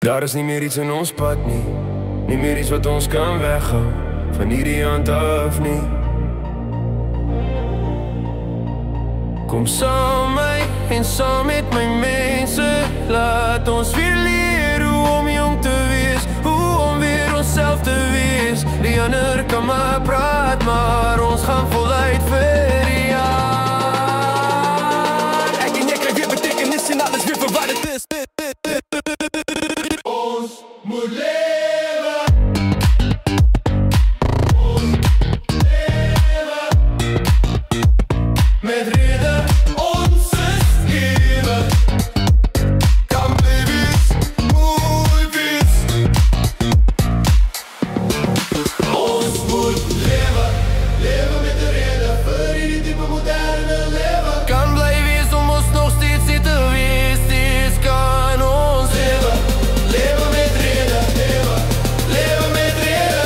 Daar is nie meer iets in ons pad nie, nie meer iets wat ons kan weghou van hierdie hand af nie. Kom saam my en saam met my mense, laat ons weer leer hoe om jong te wees, hoe om weer onsself te wees. Die ander kan maar praat, maar ons gaan voluit vir die jaar. Ek en jy kry weer betekenis en alles weer vir wat het is. Ons moet lewe. Ons lewe. Met rede, ons is lewe. Kan bly wees, mooi wees. Ons moet lewe. Lewe met de rede, vir hierdie type moderne lewe. Kan bly wees om ons nog steeds nie te wees, steeds kan ons lewe. Lewe met rede, lewe. Lewe met rede.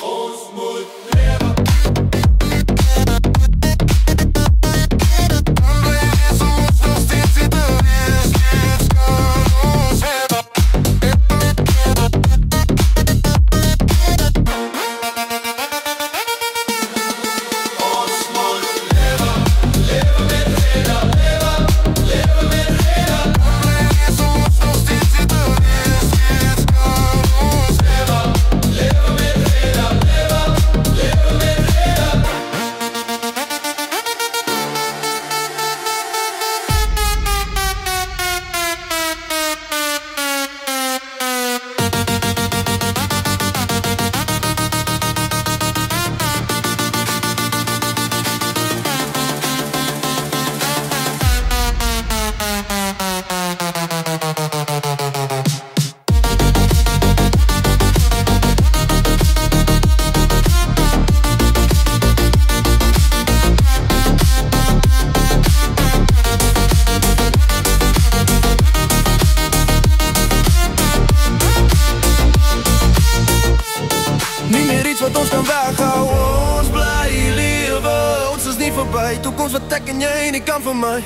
Ons moet lewe. Kan bly wees om ons nog steeds nie te wees, steeds kan ons lewe. Ons moet lewe. Lewe met rede, lewe. Lewe met rede. Kan bly wees om ons nog steeds nie te wees, steeds kan ons lewe. Lewe met rede, lewe. Lewe met rede. Nie meer iets wat ons kan weghou, ons bly lewe. Ons is nie verby, toekoms wat ek en jy nie kan vir my.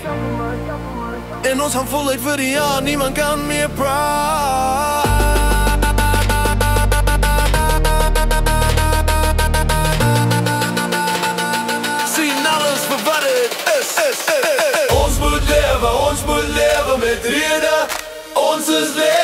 En ons gaan voluit vir die jaar, niemand kan meer praat. Sien alles vir wat het is. Ons moet lewe met rede, ons is lewe.